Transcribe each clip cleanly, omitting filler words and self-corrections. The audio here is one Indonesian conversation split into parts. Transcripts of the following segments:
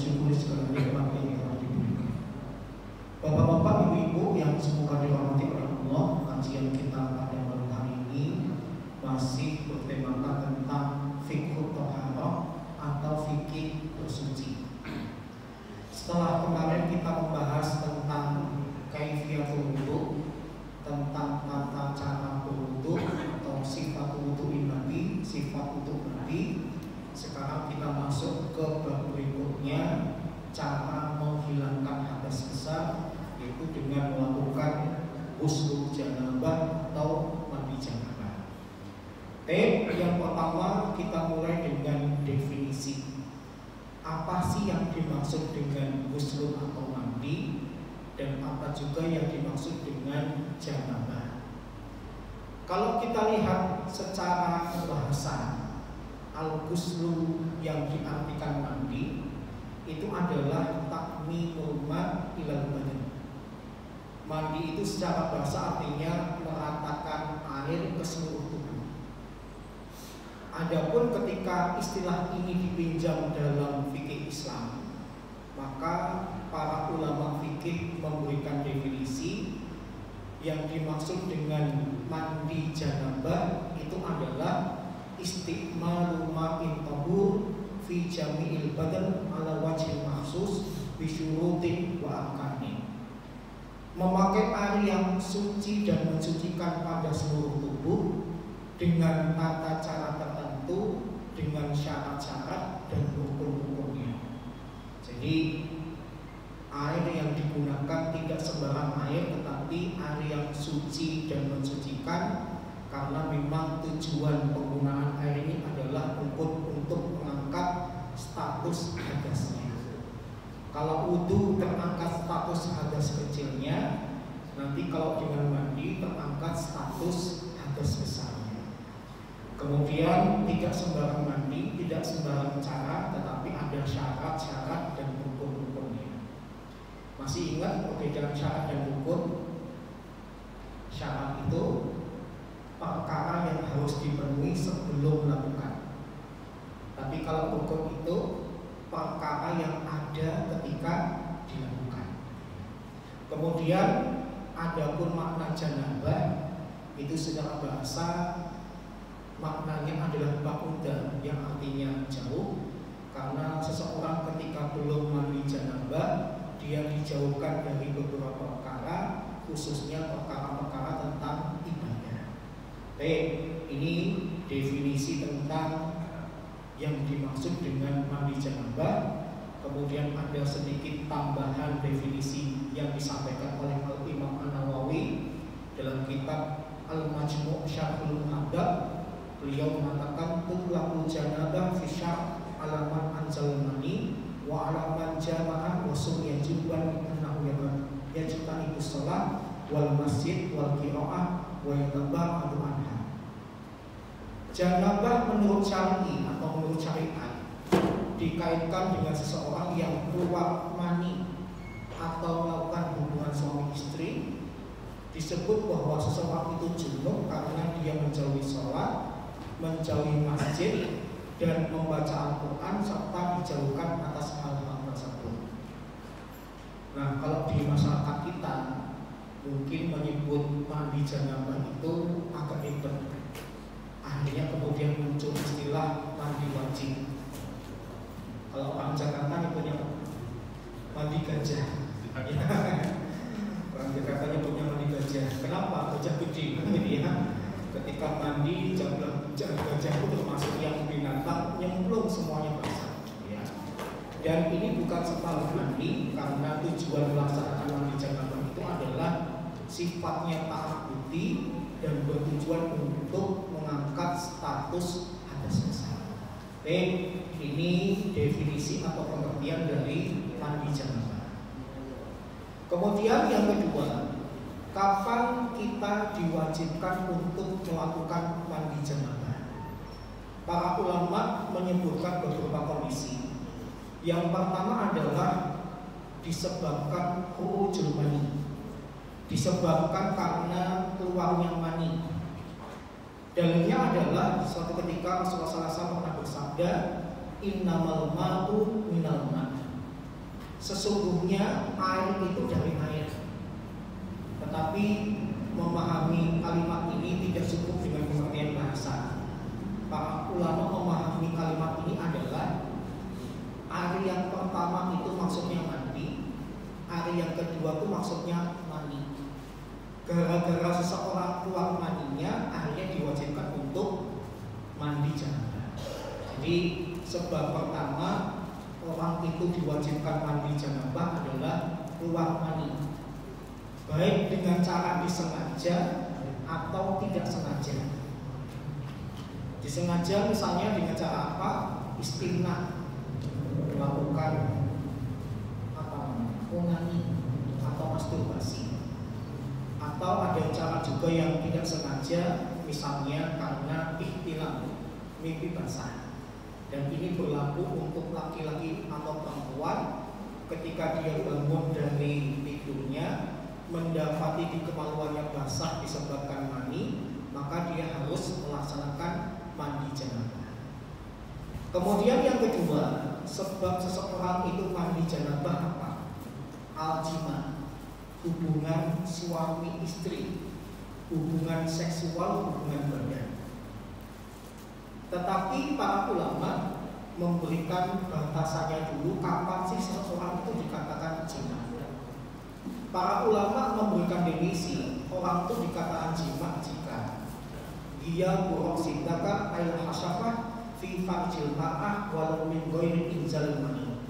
mensyukuri segala nikmat yang telah diberikan. Bapak-bapak, ibu-ibu yang semoga dirahmati oleh Allah, kajian kita pada malam hari ini masih bertemakan tentang fikih thaharah atau fikih bersuci. Setelah kemarin kita membahas tentang kaifiyatul wudu, tentang tata cara berwudu atau sifat wudu Nabi, sifat wudu Nabi. Sekarang kita masuk ke bab berikutnya, cara menghilangkan hadas besar, yaitu dengan melakukan ghusl janabah atau mandi janabah. Yang pertama kita mulai dengan definisi. Apa sih yang dimaksud dengan ghusl atau mandi, dan apa juga yang dimaksud dengan janabah? Kalau kita lihat secara bahasa, al-ghuslu yang diartikan mandi itu adalah takmimul ma' ilal badan. Mandi itu secara bahasa artinya meratakan air ke seluruh tubuh. Adapun ketika istilah ini dipinjam dalam fikih Islam, maka para ulama fikih memberikan definisi. Yang dimaksud dengan mandi janabah itu adalah istiqmalu ma'in tahur fi jami'il badan ala wajhil mahsus bi syurutin wa arkanin. Memakai air yang suci dan mensucikan pada seluruh tubuh dengan tata cara tertentu, dengan syarat-syarat dan rukun-rukunnya. Jadi air yang digunakan tidak sembarang air, tetapi air yang suci dan mensucikan, karena memang tujuan penggunaan air ini adalah untuk mengangkat status hadasnya. Kalau wudu terangkat status hadas kecilnya, nanti kalau dengan mandi terangkat status hadas besarnya. Kemudian tidak sembarang mandi, tidak sembarang cara, tetapi ada syarat-syarat dan rukun-rukunnya. Masih ingat perbedaan syarat dan rukun? Syarat itu perkara yang harus dipenuhi sebelum melakukan. Tapi kalau rukun itu perkara yang ada ketika dilakukan. Kemudian adapun makna janabah itu secara bahasa maknanya adalah ba'uda, yang artinya jauh, karena seseorang ketika belum mandi janabah dia dijauhkan dari beberapa perkara, khususnya perkara-perkara tentang ibadah. Baik, ini definisi tentang yang dimaksud dengan mandi janabah. Kemudian ada sedikit tambahan definisi yang disampaikan oleh Al-Imam An-Nawawi dalam kitab Al-Majmu' Syarhul Muhaddab. Beliau mengatakan tutlaqul janabah fi syar' alaman anzalmani wa alaman jamaah wa sumya jubban annahu yajtanibu shalah wal masjid wal qiraah wa yataba'adu anha. Janabah menurut syar'i atau menurut syariat dikaitkan dengan seseorang yang keluar mani atau melakukan hubungan suami istri. Disebut bahwa seseorang itu junub karena dia menjauhi sholat, menjauhi masjid, dan membaca Al-Quran, serta dijauhkan atas hal-hal tersebut. Nah, kalau di masyarakat kita mungkin menyebut mandi janabah itu agak ribet. Akhirnya kemudian muncul istilah mandi wajib. Kalau orang Jakarta nyebutnya mandi gajah. Orang Jakarta nyebutnya mandi gajah. Kenapa? Gajah gede. Ketika mandi gajah itu termasuk yang binatang nyemplung semuanya basah. Ya. Dan ini bukan separuh mandi, karena tujuan melaksanakan mandi janabah itu adalah sifatnya ta'abbudi dan bertujuan untuk mengangkat status hadas besar. Ini definisi atau pengertian dari mandi janabah. Kemudian yang kedua, kapan kita diwajibkan untuk melakukan mandi janabah? Para ulama menyebutkan beberapa kondisi. Yang pertama adalah disebabkan khurujul mani, disebabkan karena keluarnya mani. Dalilnya adalah suatu ketika Rasulullah SAW pernah bersabda, innamal ma'u minal ma'. sesungguhnya air itu dari air. Tetapi memahami kalimat ini tidak cukup dengan pengertian bahasa. Para ulama memahami kalimat ini adalah air yang pertama itu maksudnya mandi, air yang kedua itu maksudnya mani. Gara-gara seseorang keluar maninya, akhirnya diwajibkan untuk mandi janabah. Jadi sebab pertama orang itu diwajibkan mandi janabah adalah keluar mani, baik dengan cara disengaja atau tidak sengaja. Disengaja misalnya dengan cara apa? Istimna, melakukan onani atau masturbasi. Atau ada cara juga yang tidak sengaja, misalnya karena ihtilam, mimpi basah. Dan ini berlaku untuk laki-laki atau perempuan ketika dia bangun dari tidurnya mendapati di kemaluannya basah disebabkan mani, maka dia harus melaksanakan mandi janabah. Kemudian yang kedua, sebab seseorang itu mandi janabah apa? Al-jima, hubungan suami istri, hubungan seksual, hubungan badan. Tetapi para ulama memberikan batasannya dulu, kapan sih seseorang itu dikatakan jima. Para ulama memberikan definisi orang itu dikatakan jima jika dia buruk sindaka ail hasyafah fi farjil ma'ah walau min ghairi inzal mani.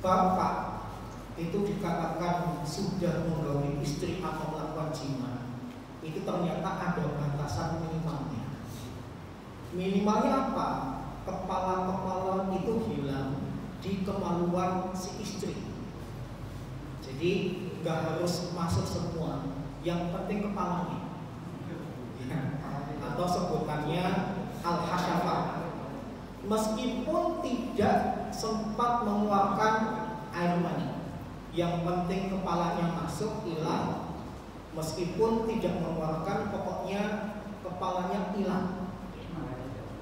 Bapak itu dikatakan sudah menggauli istri atau melakukan jima, itu ternyata ada batasan minimalnya. Minimalnya apa? Kepala-kepala itu hilang di kemaluan si istri. Jadi nggak harus masuk semua, yang penting kepalanya. Atau sebutannya al-hasyafah. Meskipun tidak sempat mengeluarkan air mani, yang penting kepalanya masuk, hilang. Meskipun tidak mengeluarkan, pokoknya kepalanya hilang.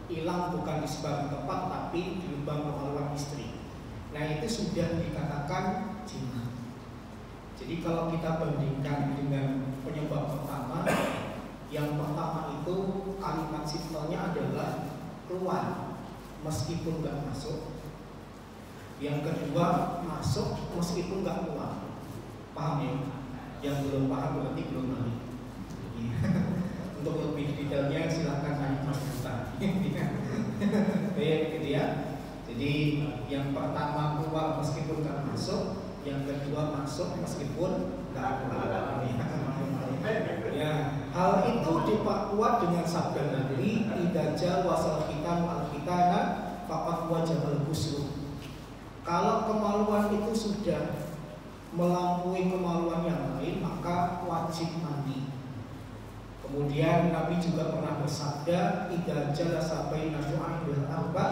Hilang bukan di sebagian tempat, tapi di lubang kemaluan istri. Nah itu sudah dikatakan jima. Jadi kalau kita bandingkan dengan penyebab pertama, yang pertama itu kalimat simpelnya adalah keluar meskipun nggak masuk. Yang kedua masuk meskipun nggak keluar. Paham ya? Yang belum paham berarti belum ngerti. Untuk lebih detailnya silahkan tanya Mas Gita. Baik gitu ya. Jadi yang pertama keluar meskipun nggak masuk, yang kedua masuk meskipun nggak keluar. Ya, hal itu diperkuat dengan sabda Nabi, "Idza wasal khitam al-khitana faqad wajibal ghusl." Kalau kemaluan itu sudah melampaui kemaluan yang lain, maka wajib mandi. Kemudian Nabi juga pernah bersabda, "Idza jalasa baina syu'abil arba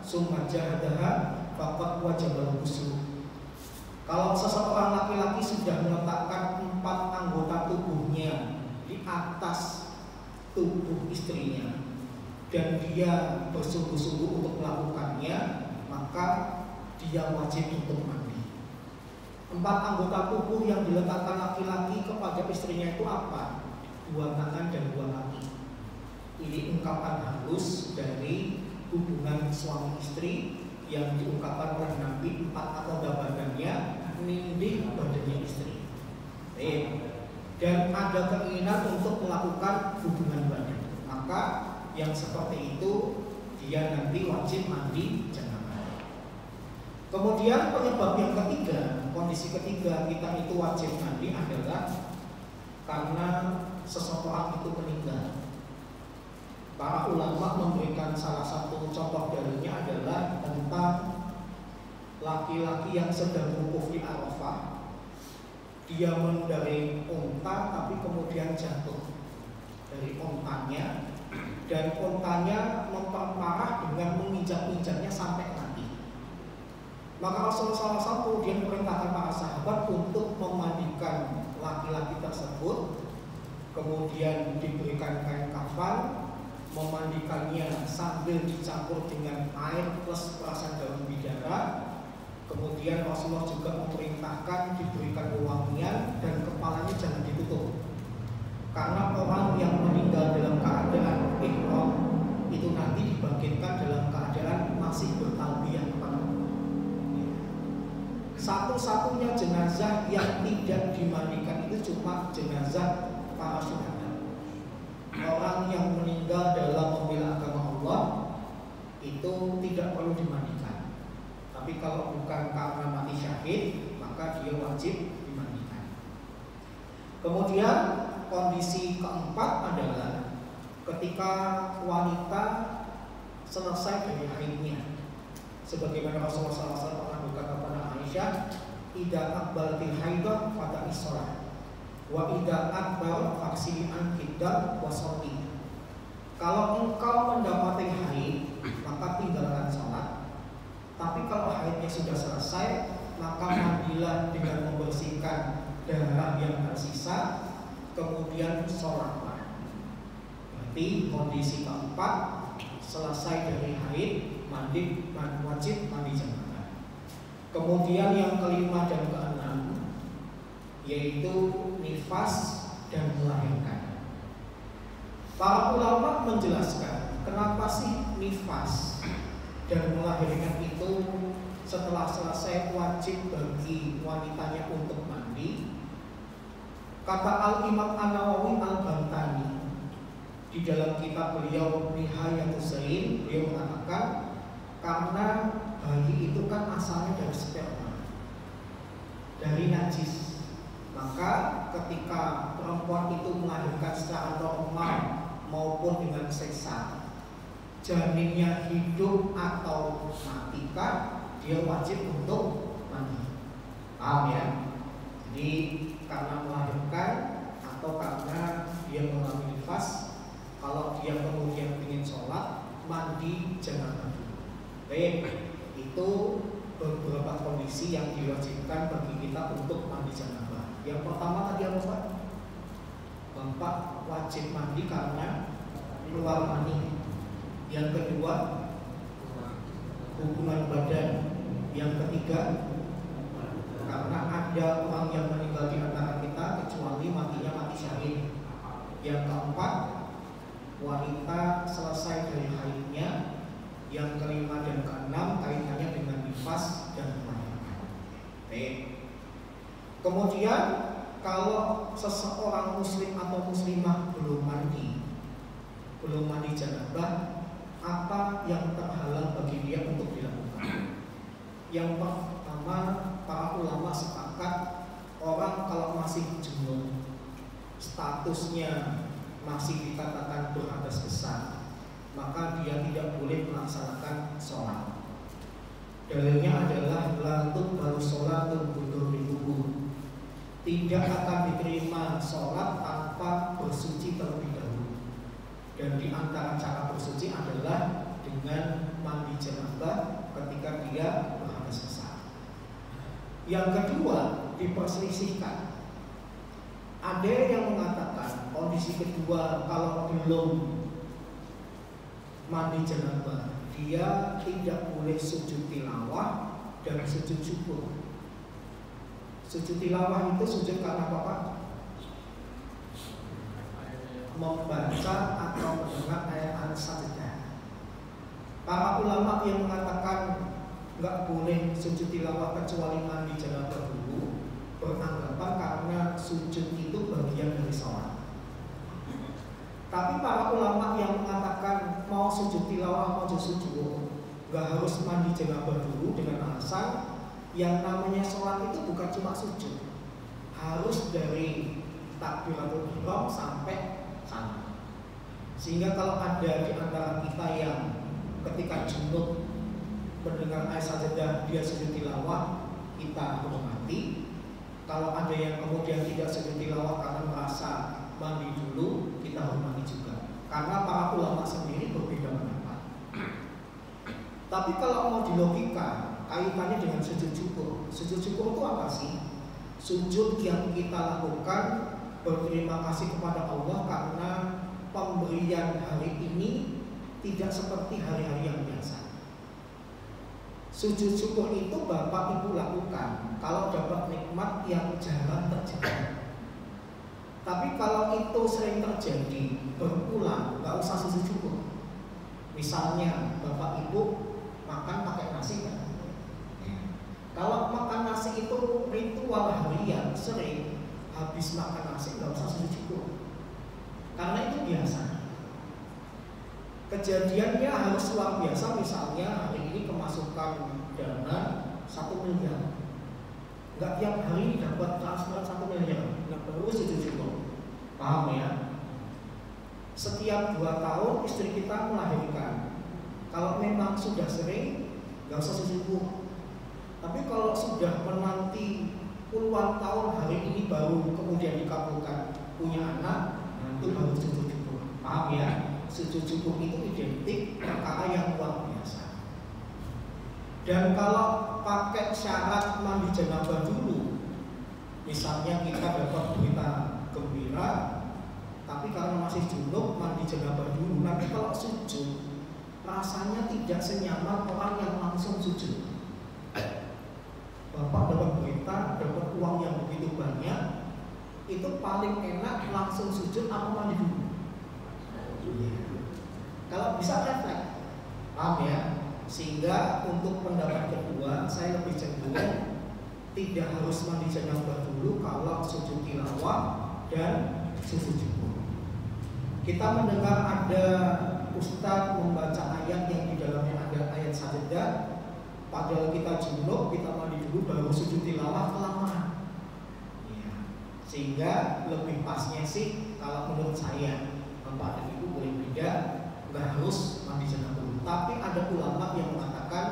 summa jahadaha faqad wajibal ghusl." Kalau seseorang laki-laki sudah meletakkan 4 anggota tubuhnya di atas tubuh istrinya dan dia bersungguh-sungguh untuk melakukannya, maka dia wajib untuk mandi. 4 anggota tubuh yang diletakkan laki-laki kepada istrinya itu apa? 2 tangan dan 2 kaki. Ini ungkapan halus dari hubungan suami istri yang diungkapkan oleh Nabi, 4 anggota badannya nindih badannya istri. Dan ada keinginan untuk melakukan hubungan badan, maka yang seperti itu dia nanti wajib mandi janabah. Kemudian penyebab yang ketiga, kondisi ketiga kita itu wajib mandi adalah karena seseorang itu meninggal. Para ulama memberikan salah satu contoh dalilnya adalah tentang laki-laki yang sedang wukuf di Arafah. Dia mengendarai unta tapi kemudian jatuh dari untanya, dan untanya memperparah dengan menginjak-injaknya sampai mati. Maka Rasulullah SAW kemudian memerintahkan para sahabat untuk memandikan laki-laki tersebut, kemudian diberikan kain kafan, memandikannya sambil dicampur dengan air plus perasan daun bidara, kemudian Kemudian Rasulullah juga memerintahkan diberikan wewangian dan kepalanya jangan ditutup. Karena orang yang meninggal dalam keadaan ihram itu nanti dibangkitkan dalam keadaan masih bertalbiyah kepada Allah. Satu-satunya jenazah yang tidak dimandikan itu cuma jenazah para syuhada. Orang yang meninggal dalam membela agama Allah itu tidak perlu dimandikan. Tapi kalau bukan karena mati syahid, maka dia wajib dimandikan. Kemudian kondisi keempat adalah ketika wanita selesai dari haidnya. Sebagaimana Rasulullah SAW pernah berkata kepada Aisyah, "Idza aqbalatil haidah fada'i shalah, wa idza adbar faksili anki dam wa sholli." Kalau engkau mendapati haid, maka tinggalkan sholat. Tapi kalau haidnya sudah selesai, maka mandilah dengan membersihkan darah yang tersisa, kemudian sholatlah. Berarti kondisi keempat, selesai dari haid, wajib mandi janabah. Kemudian yang kelima dan keenam, yaitu nifas dan melahirkan. Para ulama menjelaskan kenapa sih nifas dan melahirkan itu setelah selesai wajib bagi wanitanya untuk mandi. Kata Al-Imam An-Nawawi Al-Bantani di dalam kitab beliau Nihayatus Zain, beliau mengatakan karena bayi itu kan asalnya dari sperma, dari najis, maka ketika perempuan itu melahirkan secara normal maupun dengan sesar, janinnya hidup atau matikah, dia wajib untuk mandi. Paham ya? Jadi karena melahirkan atau karena dia mengalami nifas, kalau dia kemudian ingin sholat, mandi janabah dulu. Baik, itu beberapa kondisi yang diwajibkan bagi kita untuk mandi janabah. Yang pertama tadi apa Pak? Bapak wajib mandi karena keluar mani. Yang kedua, hubungan badan. Yang ketiga, karena ada orang yang meninggal di antara kita kecuali matinya mati syahid. Yang keempat, wanita selesai dari haidnya. Yang kelima dan keenam kaitannya dengan nifas dan melahirkan. Baik. Kemudian kalau seseorang muslim atau muslimah belum mandi janabah, apa yang terhalang bagi dia untuk dilakukan? Yang pertama, para ulama sepakat orang kalau masih junub, statusnya masih dikatakan berhadas besar, maka dia tidak boleh melaksanakan sholat. Dalilnya adalah lantuk baru sholatun budur kubur. Tidak akan diterima sholat tanpa bersuci terlebih dahulu. Dan di antara cara bersuci adalah dengan mandi janabah ketika dia berhadas besar. Yang kedua, diperselisihkan. Ada yang mengatakan kondisi kedua kalau belum mandi janabah, dia tidak boleh sujud tilawah dan sujud syukur. Sujud tilawah itu sujud karena apa Pak? Membaca atau mendengar ayat al-sajdah. Para ulama yang mengatakan nggak boleh sujud tilawah kecuali mandi janabah dulu, beranggapan karena sujud itu bagian dari sholat. Tapi para ulama yang mengatakan mau sujud tilawah, mau sujud, nggak harus mandi janabah dulu dengan alasan yang namanya sholat itu bukan cuma sujud, harus dari takbiratul ihram sampai sana. Sehingga kalau ada di antara kita yang ketika junub mendengar ayat sajdah dia sujud tilawah, kita hormati. Kalau ada yang kemudian tidak sujud tilawah karena merasa mandi dulu, kita hormati juga. Karena para ulama sendiri berbeda pendapat. Tapi kalau mau dilogika, kaitannya dengan sujud syukur. Sujud syukur itu apa sih? Sujud yang kita lakukan berterima kasih kepada Allah karena pemberian hari ini tidak seperti hari-hari yang biasa. Sujud syukur itu Bapak Ibu lakukan kalau dapat nikmat yang jarang terjadi. Tapi kalau itu sering terjadi, berulang, nggak usah sujud syukur. Misalnya Bapak Ibu makan pakai nasi kan? Kalau makan nasi itu ritual harian, sering habis makan nasi nggak usah sujud syukur. Karena itu biasa. Kejadiannya harus luar biasa, misalnya hari ini kemasukan dana 1 miliar. Nggak tiap hari dapat transfer 1 miliar, nggak perlu sujud syukur. Paham ya? Setiap 2 tahun istri kita melahirkan. Kalau memang sudah sering, nggak usah sujud syukur. Tapi kalau sudah menanti puluhan tahun, hari ini baru kemudian dikabulkan punya anak, itu baru sujud syukur. Paham ya? Sujud syukur itu identik perkara yang luar biasa. Dan kalau pakai syarat mandi janabah dulu, misalnya kita dapat berita gembira, tapi karena masih junub mandi janabah dulu, nanti kalau sujud rasanya tidak senyaman orang yang langsung sujud. Bapak dapat berita, dapat uang yang begitu banyak, itu paling enak langsung sujud atau mandi dulu? Kalau bisa refleks, paham ya? Sehingga untuk pendapat kedua, saya lebih cenderung tidak harus mandi janabah dulu kalau sujud tilawah dan sujud syukur. Kita mendengar ada ustadz membaca ayat yang di dalamnya ada ayat sajadah, padahal kita junub, kita mandi dulu baru sujud tilawah, kelamaan. Sehingga lebih pasnya sih kalau menurut saya, Bapak dan Ibu boleh beda, nggak harus mandi janabah dulu. Tapi ada ulama yang mengatakan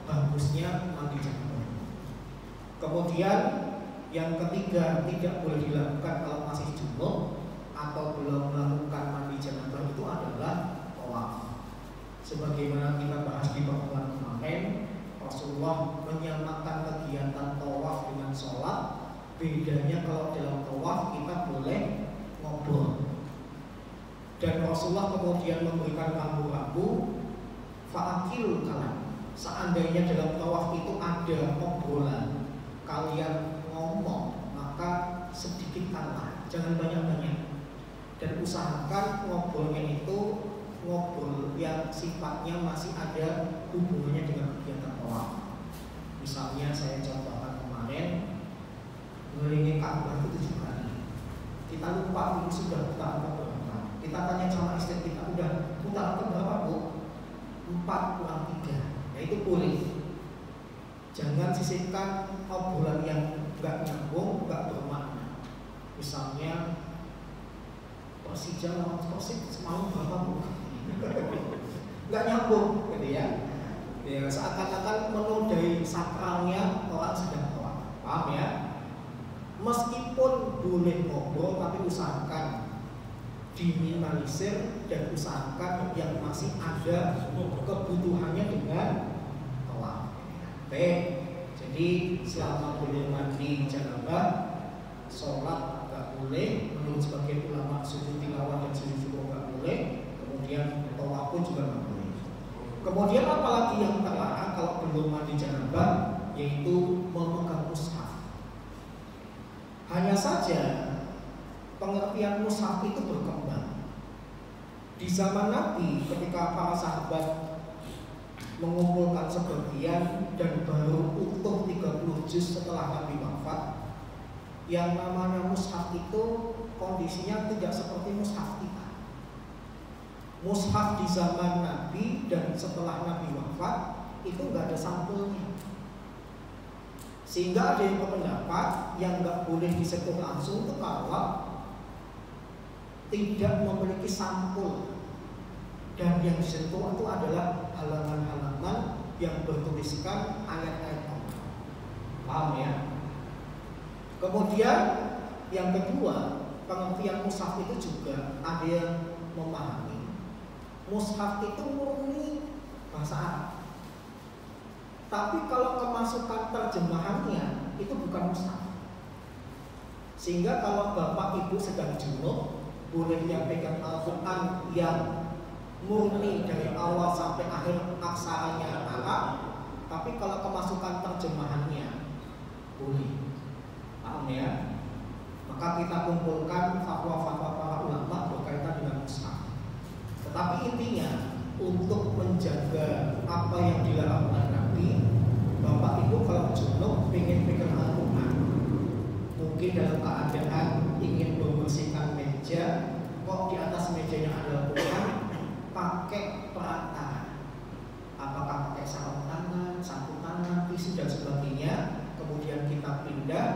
bagusnya mandi janabah. Kemudian yang ketiga, tidak boleh dilakukan kalau masih junub atau belum melakukan mandi janabah itu adalah tawaf. Sebagaimana kita bahas di pertemuan kemarin, Rasulullah menyamakan kegiatan tawaf dengan sholat. Bedanya kalau dalam tawaf kita boleh ngobrol. Dan Rasulullah kemudian memberikan rambu-rambu fa'akil kalam. Seandainya dalam tawaf itu ada obrolan, kalian ngomong, maka sedikitkanlah, jangan banyak-banyak. Dan usahakan ngobrolnya itu ngobrol yang sifatnya masih ada hubungannya dengan kegiatan tawaf. Misalnya saya contohkan kemarin, ngelilingi Ka'bah itu 7 kali. Kita lupa ini sudah putaran berapa. Kita tanya sama istri kita, udah putaran berapa Bu? 4 kurang 3. Ya itu boleh. Jangan sisihkan obrolan yang nggak nyambung, nggak bermakna. Misalnya Persija lawan Persib semalam berapa Bu? Nggak nyambung, gitu ya. Ya seakan-akan menodai sakralnya orang sedang tawaf. Paham ya? Meskipun boleh ngobrol, tapi usahakan diminimalisir dan usahakan yang masih ada kebutuhannya dengan tawaf. Oke, jadi selama belum mandi janabah, sholat nggak boleh. Menurut sebagian ulama sujud tilawah dan sujud syukur nggak boleh. Kemudian tawaf pun juga nggak boleh. Kemudian apalagi yang terlarang kalau belum mandi janabah, yaitu memegang mushaf. Hanya saja pengertian mushaf itu berkembang. Di zaman Nabi ketika para sahabat mengumpulkan sebagian dan baru utuh 30 juz setelah Nabi wafat, yang namanya mushaf itu kondisinya tidak seperti mushaf kita. Mushaf di zaman Nabi dan setelah Nabi wafat itu nggak ada sampulnya. Sehingga ada yang berpendapat yang nggak boleh disentuh langsung itu kalau tidak memiliki sampul, dan yang disentuh itu adalah halaman-halaman yang bertuliskan ayat-ayat Allah. Paham ya? Kemudian yang kedua, pengertian mushaf itu juga ada yang memahami mushaf itu murni bahasa Arab. Tapi kalau kemasukan terjemahannya itu bukan mushaf. Sehingga kalau Bapak Ibu sedang junub, boleh yang pegang Al-Quran yang murni dari awal sampai akhir aksaranya Arab. Tapi kalau Jadi dalam keadaan ingin membersihkan meja, kok di atas mejanya ada Quran, pakai perantara. Apakah pakai sarung tangan, sapu tangan, tisu dan sebagainya, kemudian kita pindah.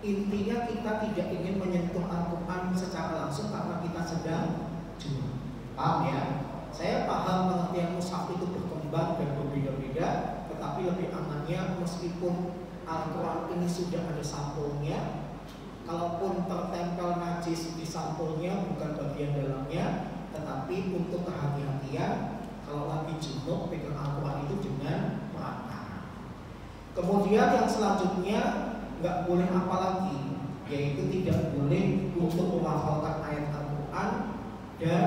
Intinya kita tidak ingin menyentuh Al-Quran secara langsung karena kita sedang jual. Paham ya? Saya paham pengertian mushaf itu berkembang dan berbeda-beda, tetapi lebih amannya meskipun Al-Quran ini sudah ada sampulnya, kalaupun tertempel najis di sampulnya bukan bagian dalamnya, tetapi untuk kehati-hatian kalau lagi junub pegang Al-Quran itu dengan perantara. Kemudian yang selanjutnya nggak boleh apa lagi, yaitu tidak boleh untuk melafalkan ayat Al-Quran dan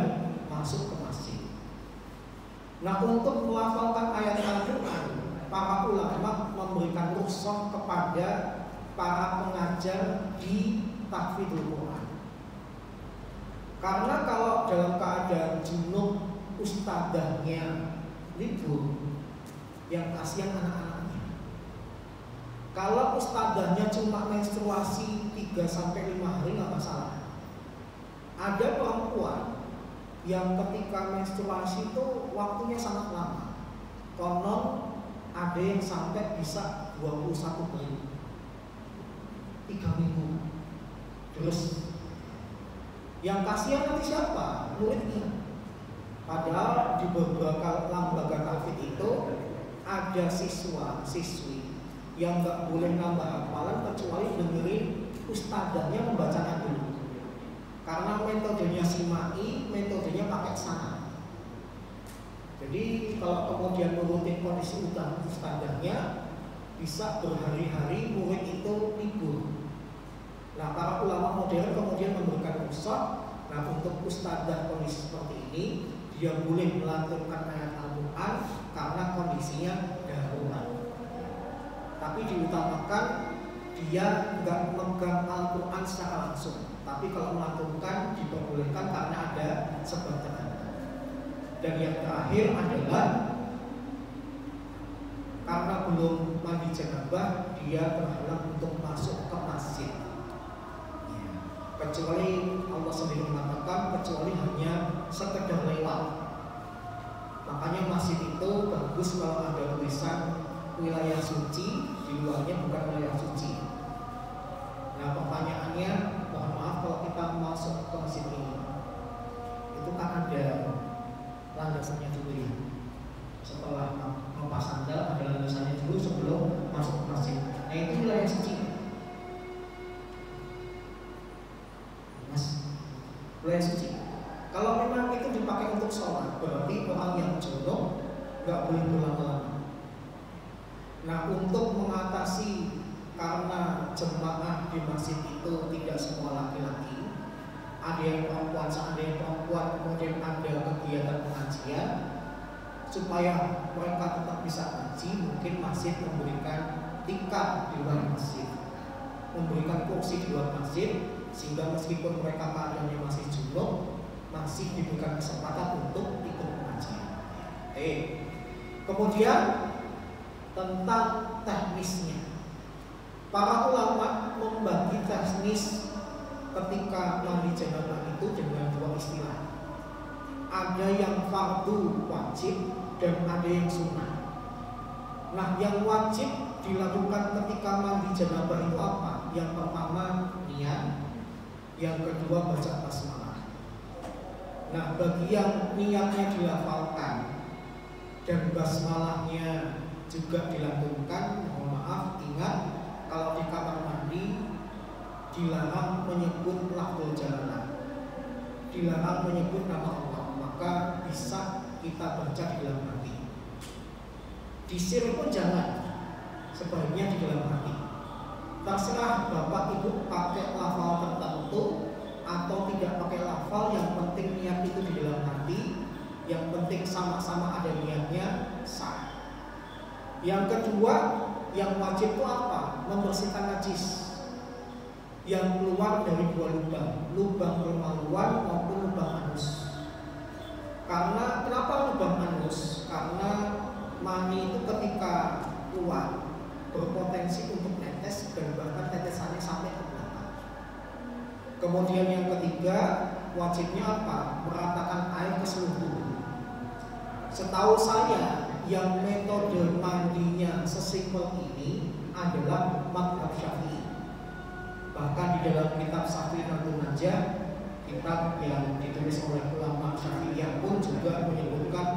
masuk ke masjid. Nah, untuk melafalkan ayat Al-Quran, para ulama memberikan rukhsah kepada para pengajar di tahfidzul Quran. Karena kalau dalam keadaan junub ustadzahnya libur, yang kasihan anak-anaknya. Kalau ustadzahnya cuma menstruasi 3-5 hari nggak masalah. Ada perempuan yang ketika menstruasi itu waktunya sangat lama. Konon ada yang sampai bisa 21 hari, 3 minggu. Terus yang kasihan nanti siapa? Muridnya. Padahal di beberapa lembaga tahfidz itu ada siswa-siswi yang nggak boleh nambah hafalan kecuali dengerin ustadzanya membacakan dulu. Karena metodenya simai, metodenya pakai sanad. Jadi kalau kemudian menurutin kondisi ustadzanya, bisa berhari-hari murid itu libur. Nah, para ulama modern kemudian memberikan rukhsah. Nah, untuk ustadzah kondisi seperti ini, dia boleh melantunkan ayat Al-Quran karena kondisinya darurat. Tapi diutamakan dia nggak memegang Al-Quran secara langsung. Tapi kalau melantunkan diperbolehkan karena ada sebab tertentu. Dan yang terakhir adalah karena belum mandi janabah, dia berhalang untuk masuk ke masjid. Kecuali Allah sendiri mengatakan kecuali hanya sekedar lewat. Makanya masjid itu bagus kalau ada tulisan wilayah suci, di luarnya bukan wilayah suci. Nah, pertanyaannya, mohon maaf kalau kita masuk ke masjid ini, itu kan ada landasannya dulu ya. Setelah melepas sandal ada landasannya dulu sebelum masuk ke masjid. Nah, itu wilayah suci. Wilayah suci. Kalau memang itu dipakai untuk sholat, berarti orang yang junub nggak boleh berlama-lama. Nah, untuk mengatasi karena jemaah di masjid itu tidak semua laki-laki, ada yang perempuan, seandainya perempuan kemudian ada kegiatan pengajian, supaya mereka tetap bisa ngaji, mungkin masjid memberikan tikar di luar masjid, memberikan kursi di luar masjid, sehingga meskipun mereka keadaannya masih junub, masih diberikan kesempatan untuk ikut pengajian. Kemudian tentang teknisnya, para ulama membagi teknis ketika mandi janabah itu dengan 2 istilah. Ada yang fardu wajib dan ada yang sunnah. Nah, yang wajib dilakukan ketika mandi janabah itu apa? Yang pertama niat, yang kedua baca basmalah. Nah, bagi yang niatnya dilafalkan dan basmalahnya juga dilantunkan, mohon maaf, ingat kalau di kamar mandi dilarang menyebut lafzul jalalah, dilarang menyebut nama Allah, maka bisa kita baca di dalam hati. Di sir pun jangan, sebaiknya di dalam hati. Terserah bapak ibu pakai lafal tertentu atau tidak pakai lafal, yang penting niat itu di dalam hati, yang penting sama-sama ada niatnya, sah. Yang kedua, yang wajib itu apa? Membersihkan najis yang keluar dari 2 lubang, lubang kemaluan maupun lubang anus. Karena kenapa lubang anus? Karena mani itu ketika keluar berpotensi untuk netes dan bahkan tetesannya sampai ke belakang. Kemudian yang ketiga, wajibnya apa? Meratakan air ke seluruh tubuh. Setahu saya, yang metode mandinya sesimpel ini adalah mazhab Syafi'i. Bahkan di dalam kitab Safinatul Najah, kitab yang ditulis oleh ulama Syafi'iyah pun juga menyebutkan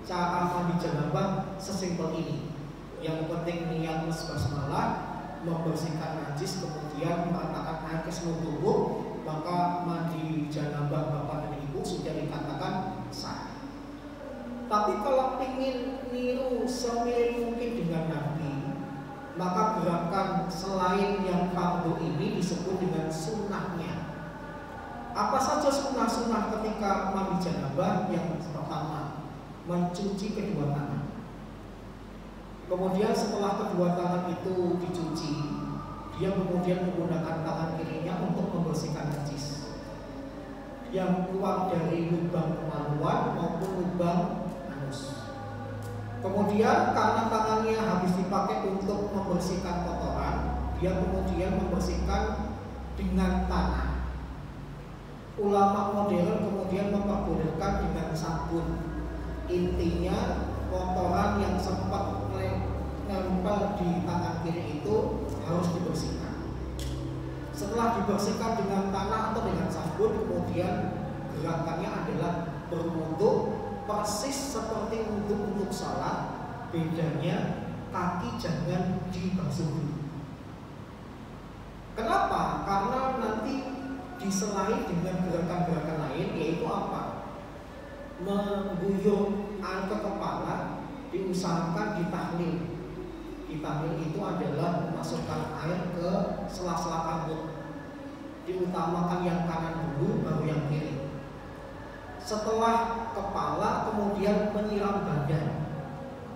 cara mandi janabah sesimpel ini. Yang penting niat basmalah, membersihkan najis, kemudian meratakan air ke seluruh tubuh, maka mandi janabah bapak dan ibu sudah dikatakan sah. Tapi kalau ingin niru semirip mungkin dengan Nabi, maka gerakan selain yang fardu ini disebut dengan sunnahnya. Apa saja sunnah-sunnah ketika mandi janabah? Yang pertama, mencuci kedua tangan. Kemudian setelah kedua tangan itu dicuci, dia kemudian menggunakan tangan kirinya untuk membersihkan najis yang keluar dari lubang kemaluan maupun lubang anus. Kemudian karena tangannya habis dipakai untuk membersihkan kotoran, dia kemudian membersihkan dengan tanah. Ulama modern kemudian memperbolehkan dengan sabun. Intinya kotoran yang sempat nempel di tangan kiri itu harus dibersihkan. Setelah dibersihkan dengan tanah atau dengan sabun, kemudian gerakannya adalah berwudu persis seperti wudhu untuk salat. Bedanya kaki jangan dibasuh dulu. Kenapa? Karena nanti diselai dengan gerakan-gerakan lain, yaitu apa? Mengguyur air ke kepala, diusahakan ditahlil. Ditahlil itu adalah memasukkan air ke sela-sela rambut. Diutamakan yang kanan dulu, baru yang kiri. Setelah kepala, kemudian menyiram badan.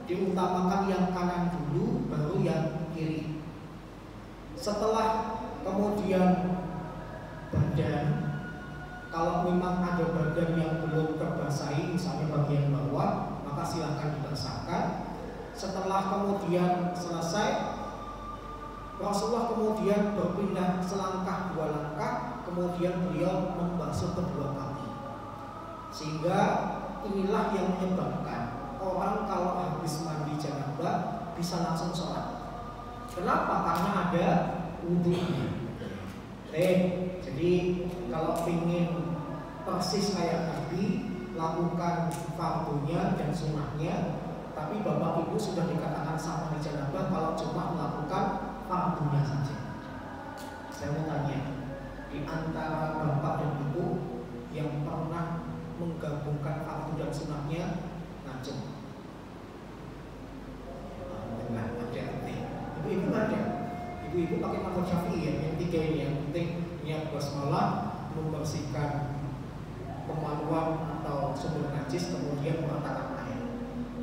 Diutamakan yang kanan dulu, baru yang kiri. Setelah kemudian badan, kalau memang ada badan yang belum terbasahi, misalnya bagian bawah, maka silakan dibasahkan. Setelah kemudian selesai, Rasulullah kemudian berpindah selangkah dua langkah, kemudian beliau membasuh kedua kaki. Sehingga inilah yang menyebabkan orang kalau habis mandi janabah bisa langsung sholat. Kenapa? Karena ada wudhunya. Jadi kalau ingin persis kayak Nabi, lakukan fardunya dan sunnahnya. Tapi bapak ibu sudah dikatakan sah mandi janabah kalau cuma melakukan fardunya saja. Saya mau tanya, di antara bapak dan ibu yang pernah menggabungkan fardu dan sunnahnya, ngajeng? Enggak ada. Ibu-ibu ada. Ibu-ibu pakai mazhab Syafi'i ya, yang tiga ini yang penting niat basmalah, membersihkan kemaluan atau sumber najis, kemudian meratakan air.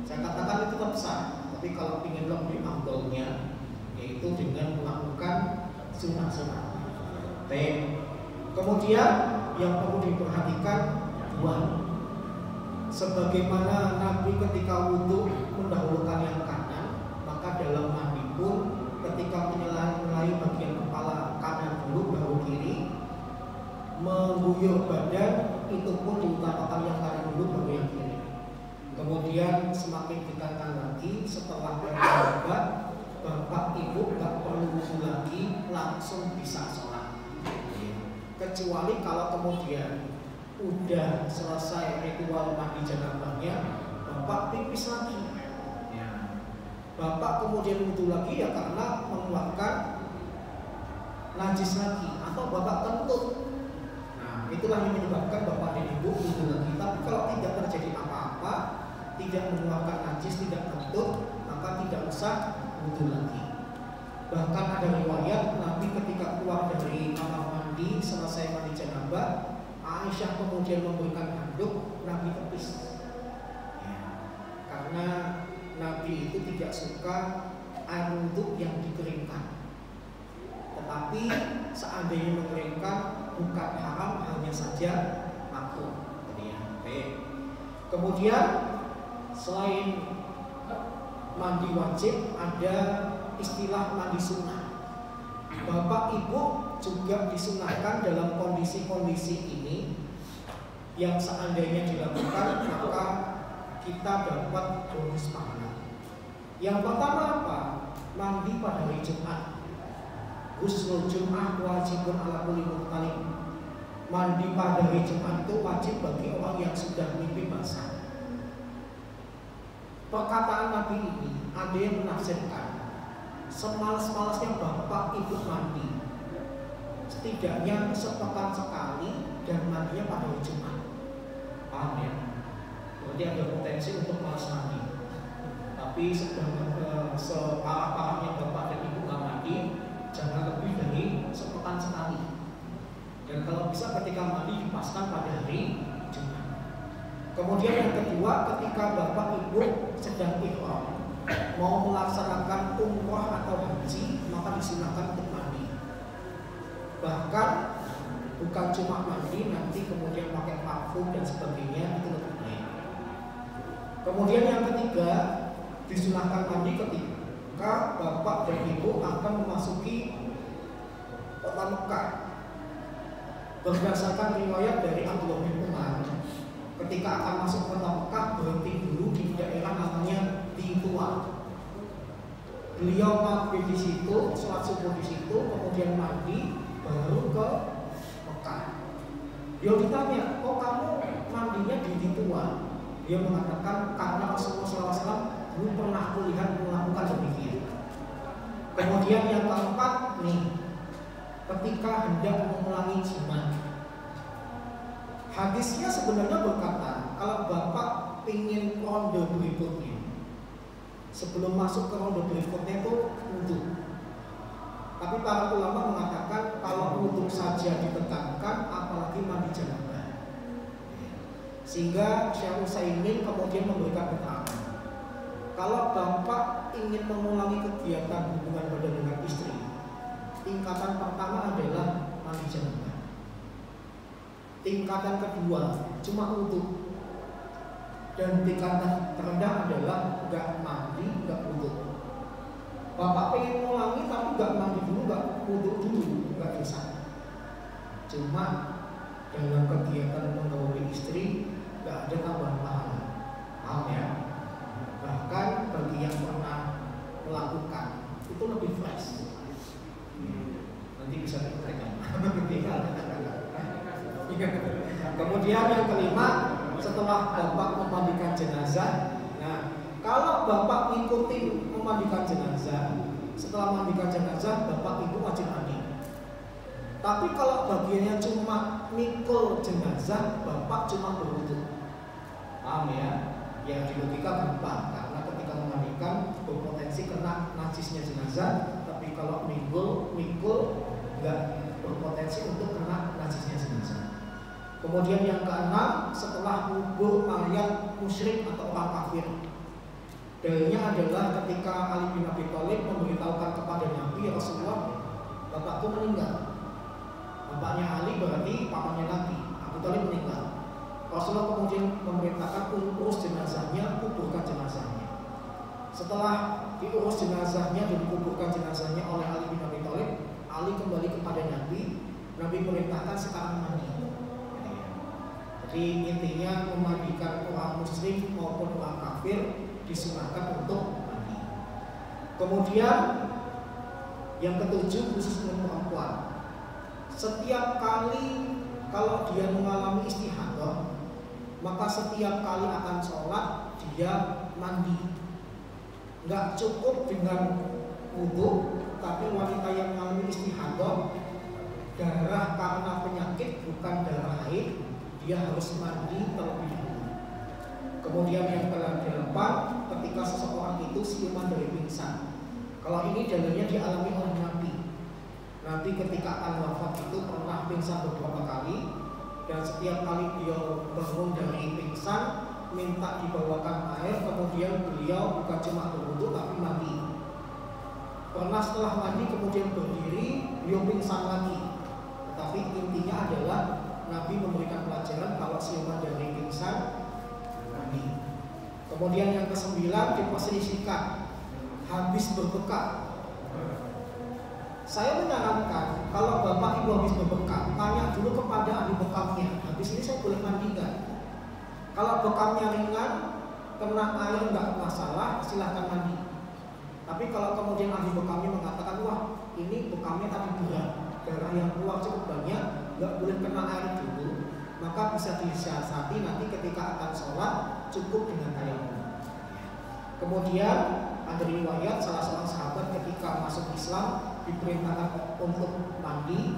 Saya katakan itu tetap sah, tapi kalau ingin lebih afdolnya, yaitu dengan melakukan sunnah-sunnah. Kemudian yang perlu diperhatikan dua, sebagaimana Nabi ketika wudhu mendahulukan yang kanan, maka dalam mandi pun ketika menyelai bagian kepala kanan dulu baru kiri, mengguyur badan itu pun diutamakan yang kanan dulu baru yang kiri. Kemudian semakin ditekankan lagi, setelah berjabat, bapak ibu gak perlu wudhu lagi, langsung bisa sholat. Kecuali kalau kemudian udah selesai ritual mandi janabahnya, bapak pipis lagi. Bapak kemudian wudhu lagi ya karena mengeluarkan najis lagi, atau bapak kentut. Nah, itulah yang menyebabkan bapak dan ibu wudhu lagi. Tapi kalau tidak terjadi apa-apa, tidak mengeluarkan najis, tidak kentut, maka tidak usah wudhu lagi. Bahkan ada riwayat Nabi ketika keluar dari kamar mandi selesai mandi janabah, Aisyah kemudian memberikan handuk, Nabi tepis. Karena Nabi itu tidak suka air wudhu yang dikeringkan. Tetapi seandainya mengeringkan bukan haram, hanya saja makruh. Kemudian selain mandi wajib, ada istilah mandi sunnah. Bapak Ibu juga disunahkan dalam kondisi-kondisi ini yang seandainya dilakukan maka kita dapat bonus pahala. Yang pertama apa? Mandi pada hari Jumat. Ghusl Jum'ah wajibun ala kulli muhtalim. Mandi pada hari Jumat itu wajib bagi orang yang sudah mimpi basah. Perkataan Nabi ini ada yang menafsirkan semalas-malasnya Bapak Ibu mandi setidaknya sepekan sekali dan mandinya pada hari Jumat. Paham ya? Berarti ada potensi untuk malas mandi. Tapi separah-parahnya Bapak dan Ibu nggak mandi, jangan lebih dari sepekan sekali. Dan kalau bisa ketika mandi dipaskan pada hari Jumat. Kemudian yang kedua, ketika Bapak Ibu sedang ihram mau melaksanakan umrah atau haji, maka disunahkan untuk mandi. Bahkan bukan cuma mandi, nanti kemudian pakai parfum dan sebagainya, itu lebih baik. Kemudian yang ketiga, disunahkan mandi ketika Bapak dan Ibu akan memasuki kota Mekah. Berdasarkan riwayat dari Abdullah bin Umar, ketika akan masuk kota Mekah berhenti dulu di daerah namanya Titua. Beliau mampir di situ, sholat subuh di situ, kemudian mandi, baru ke Mekah. Beliau ditanya, kok kamu mandinya di Titua? Dia mengatakan karena Rasulullah SAW belum pernah kulihat melakukan demikian. Kemudian yang keempat nih, ketika hendak mengulangi jimat. Hadisnya sebenarnya berkata, kalau Bapak ingin ronde berikutnya, sebelum masuk ke ronde berikutnya itu wudu. Tapi para ulama mengatakan kalau wudu saja ditekankan, apalagi mandi janabah. Sehingga Syekh Utsaimin kemudian memberikan keterangan, kalau Bapak ingin mengulangi kegiatan hubungan badan dengan istri, tingkatan pertama adalah mandi janabah. Tingkatan kedua cuma wudu. Dan tingkatan terendah adalah enggak mandi, enggak wudu. Bapak pengen mengulangi tapi enggak mandi dulu, enggak wudu dulu, enggak bisa. Cuma dalam kegiatan menggauli istri enggak ada tambahan pahala. Paham ya? Bahkan bagi yang pernah melakukan itu lebih fresh. Nanti bisa diberikan. Kemudian yang kelima, setelah Bapak memandikan jenazah, nah kalau Bapak ngikutin memandikan jenazah, setelah memandikan jenazah Bapak Ibu wajib mandi. Tapi kalau bagiannya cuma mikul jenazah, Bapak cuma berwudu. Paham ya? Ya di logika gampang, karena ketika memandikan berpotensi kena najisnya jenazah, tapi kalau mikul nggak berpotensi untuk kena najisnya jenazah. Kemudian yang keenam, setelah kubur mayat musyrik atau orang kafir. Dalilnya adalah ketika Ali bin Abi Thalib memberitahukan kepada Nabi, Rasulullah, bapakku meninggal. Bapaknya Ali berarti pamannya Nabi, Abu Thalib meninggal. Rasulullah kemudian memerintahkan urus jenazahnya, kuburkan jenazahnya. Setelah diurus jenazahnya dan dikuburkan jenazahnya oleh Ali bin Abi Thalib, Ali kembali kepada Nabi. Nabi memerintahkan sekarang mandi. Jadi intinya memandikan orang muslim maupun orang kafir disunahkan untuk mandi. Kemudian yang ketujuh, khusus untuk perempuan, setiap kali kalau dia mengalami istihadah, maka setiap kali akan sholat dia mandi. Nggak cukup dengan wudu, tapi wanita yang mengalami istihadah, darah karena penyakit bukan darah haid, dia harus mandi terlebih dahulu. Kemudian yang ke-8, ketika seseorang itu siuman dari pingsan. Kalau ini dalilnya dialami oleh Nabi. Nabi ketika akan wafat itu pernah pingsan beberapa kali, dan setiap kali beliau bangun dari pingsan minta dibawakan air, kemudian beliau bukan cuma berwudu tapi mandi. Pernah setelah mandi kemudian berdiri, beliau pingsan lagi. Tetapi intinya adalah Nabi memberikan pelajaran kalau siuman dari pingsan mandi. Kemudian yang ke-9, diperselisihkan habis berbekal. Saya menyarankan kalau bapak ibu habis berbekam, tanya dulu kepada ahli bekamnya. Habis ini saya boleh mandi nggak? Kalau bekamnya ringan, kena air nggak masalah, silahkan mandi. Tapi kalau kemudian ahli bekamnya mengatakan, wah ini bekamnya tadi berat, darah yang keluar cukup banyak, nggak boleh kena air dulu, maka bisa disiasati nanti ketika akan sholat cukup dengan tayamum. Kemudian ada riwayat salah seorang sahabat ketika masuk Islam diperintahkan untuk mandi.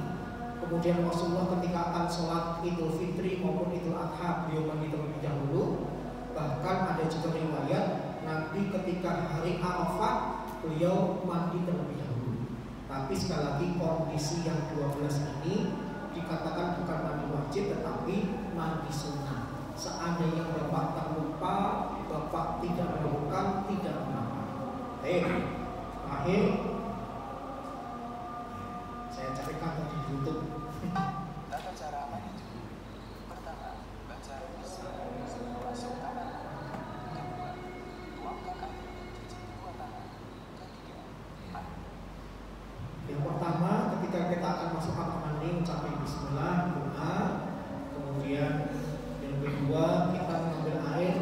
Kemudian Rasulullah ketika akan sholat Idul Fitri maupun Idul Adha beliau mandi terlebih dahulu. Bahkan ada juga riwayat nanti ketika hari Arafah beliau mandi terlebih dahulu. Tapi sekali lagi kondisi yang 12 ini dikatakan bukan mandi wajib tetapi mandi sunnah. Seandainya bapak terlupa, bapak tidak melakukan, tidak mengapa. Terakhir saya carikan tadi YouTube. Tata cara mandi. Pertama, baca bismillah masuk tangan. Kedua, tuangkan air cuci kedua tangan. Ketiga, yang pertama ketika kita akan masuk kamar mandi mencapai bismillah, doa. Kemudian yang kedua kita mengambil air,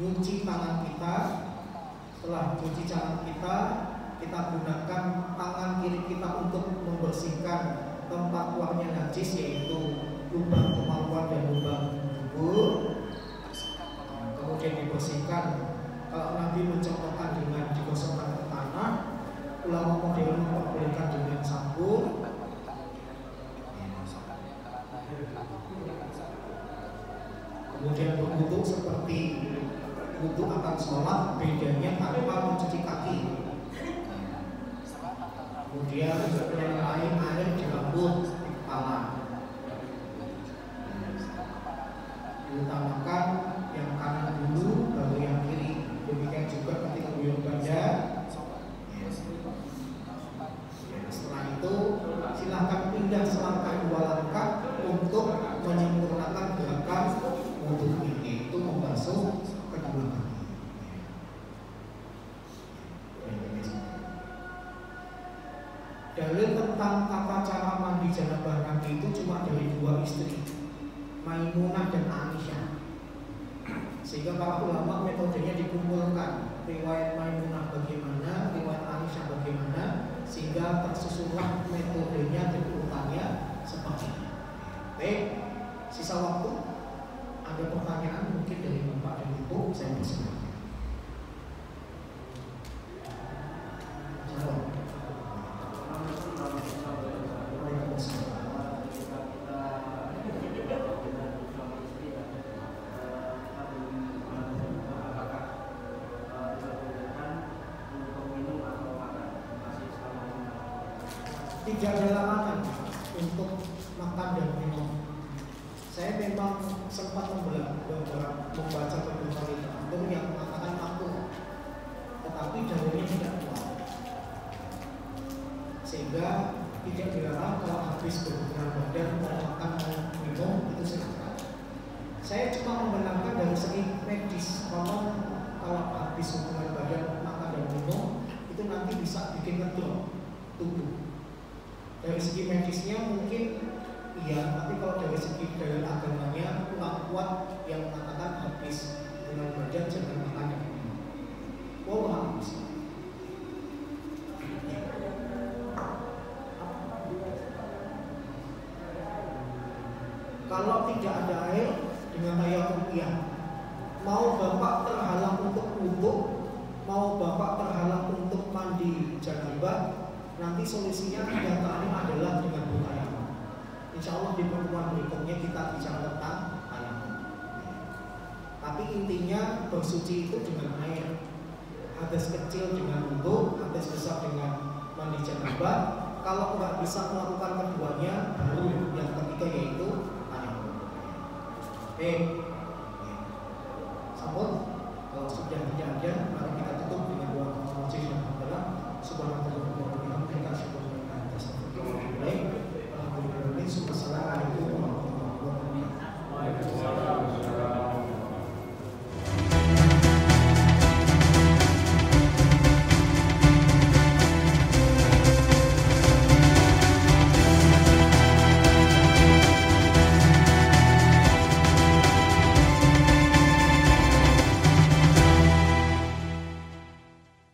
nyuci tangan kita. Setelah cuci tangan kita gunakan tangan kiri kita untuk membersihkan tempat keluarnya najis, yaitu lubang kemaluan dan lubang dubur. Kemudian dibersihkan. Kalau Nabi mencontohkan dengan digosokkan ke tanah, ulama modern memperbolehkan dengan sabun. Kemudian berwudu seperti wudu akan sholat, bedanya tanpa mencuci kaki. Kemudian yang lain air di rambut, di kepala. Diutamakan yang kanan dulu, baru yang kiri. Demikian juga ketika beliau badan. Setelah itu silahkan pindah selangkah 2 langkah untuk menyempurnakan gerakan wudu ini, yaitu membasuh kedua kaki. Dalil tentang tata cara mandi janabah Nabi itu cuma dari 2 istri, Maimunah dan Aisyah. Sehingga para ulama metodenya dikumpulkan, riwayat Maimunah bagaimana, riwayat Aisyah bagaimana, sehingga tersusunlah metodenya dan urutannya seperti ini. Baik, sisa waktu ada pertanyaan mungkin dari Bapak dan Ibu, saya persilakan. Jawab. Tidak ada larangan untuk makan dan minum. Saya memang sempat membaca beberapa literatur yang mengatakan makruh, tetapi dalilnya tidak kuat, sehingga tidak dilarang kalau habis berhubungan badan mau makan mau minum itu silakan. Saya cuma membenarkan dari segi medis, kalau habis hubungan badan makan dan minum itu nanti bisa bikin ngedrop tubuh. Dari segi medisnya mungkin iya, tapi kalau dari segi dalil agamanya kurang kuat yang mengatakan habis hubungan badan jangan makan dan minum. Wallahu a'lam. Kalau tidak ada air dengan tayamum, iya. Mau bapak terhalang untuk wudu, mau bapak terhalang untuk mandi janabah, nanti solusinya diantaranya adalah dengan bertayamum. Insya Allah di pertemuan berikutnya kita bicara tentang tayamum. Tapi intinya bersuci itu dengan air. Hadas kecil dengan wudu, hadas besar dengan mandi janabah. Kalau nggak bisa melakukan keduanya, baru yang ketiga yaitu sambut. Kalau sudah tidak ada, mari kita tutup dengan doa masjid yang adalah subhanallah wa bihamdihi.